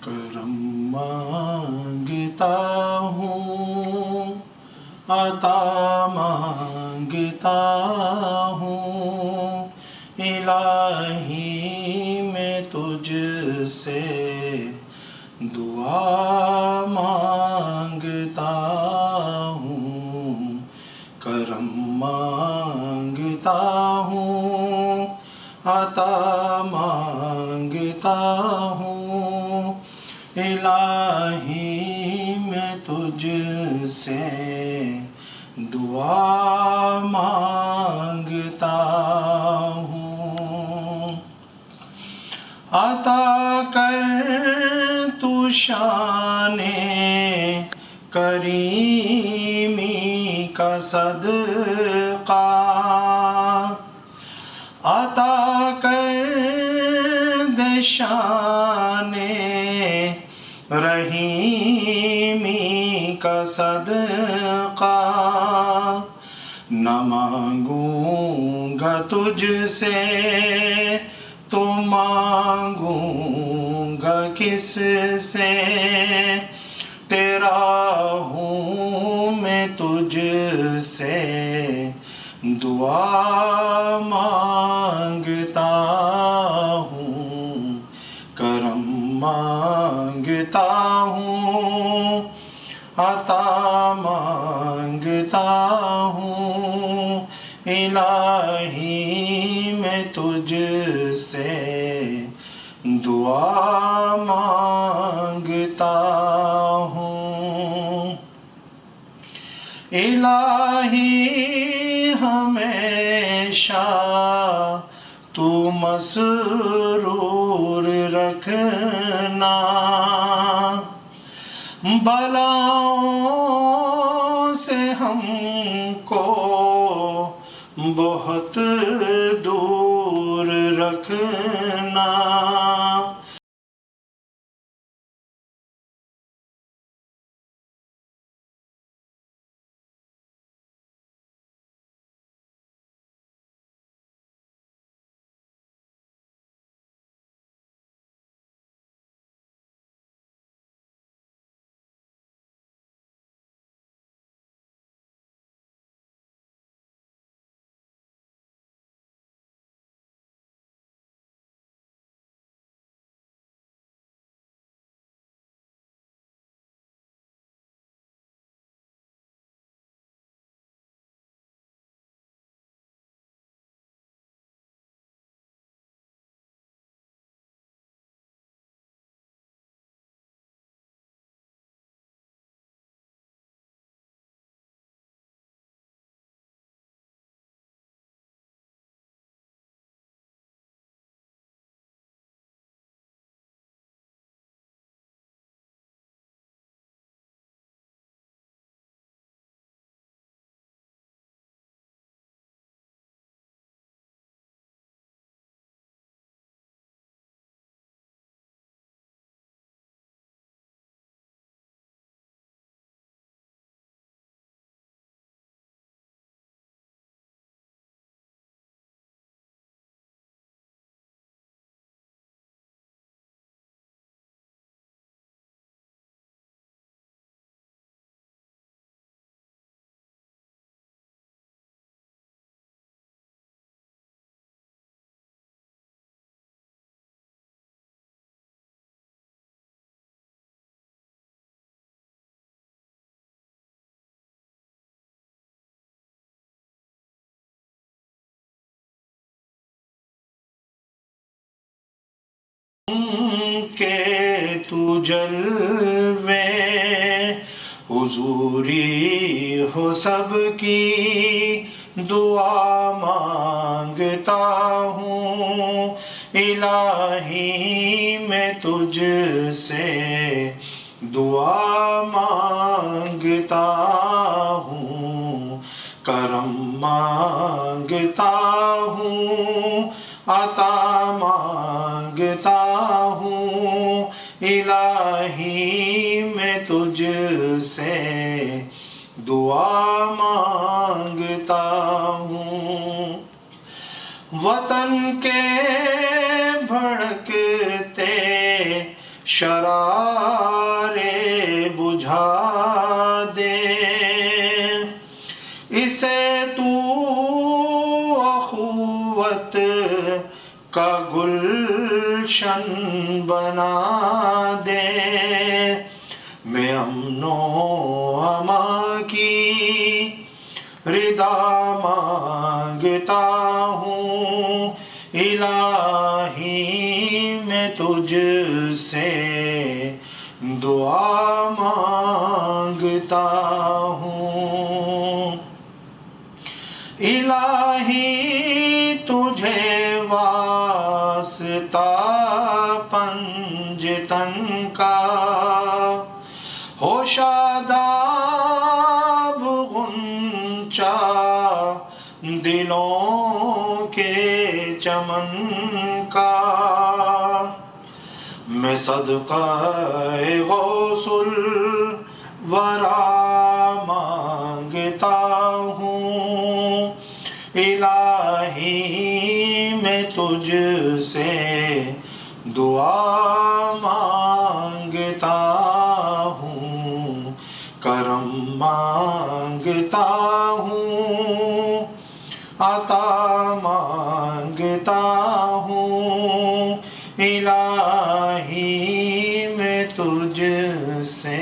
کرم مانگتا ہوں، عطا مانگتا ہوں، الہی میں تجھ سے دعا مانگتا ہوں، کرم مانگتا ہوں، عطا مانگتا ہوں، الہی میں تجھ سے دعا مانگتا ہوں۔ عطا کر تو شان کریمی کا صدقہ، عطا کر دے شان رحیمی کا صدقہ، نہ مانگوں گا تجھ سے تو مانگوں گا کس سے، تیرا ہوں میں تجھ سے دعا مانگتا ہوں، کرم مانگتا ہوں، عطا مانگتا ہوں، الہی میں تجھ سے دعا مانگتا ہوں۔ الہی ہمیشہ تو مسرور رکھنا، بلاؤں سے ہم کو بہت دور رکھنا، کہ تو جلوے حضوری ہو سب کی دعا مانگتا ہوں، الہی میں تجھ سے دعا مانگتا ہوں، کرم مانگتا ہوں، عطا مانگتا ہوں، الہی میں تجھ سے دعا مانگتا ہوں۔ وطن کے بھڑکتے شرارے بجھا دے، اسے تو اخوت کا گلشن بنا دے، میں امن و امان کی رضا مانگتا ہوں، الہی میں تجھ سے دعا مانگتا ہوں، الہی تجھے واسطہ پنجتن کا، ہو شاداب غنچہ دلوں کے چمن کا، میں صدقہ غوث الورا مانگتا ہوں، الہی میں تجھ سے دعا مانگتا ہوں، کرم مانگتا ہوں، عطا مانگتا ہوں، الہی میں تجھ سے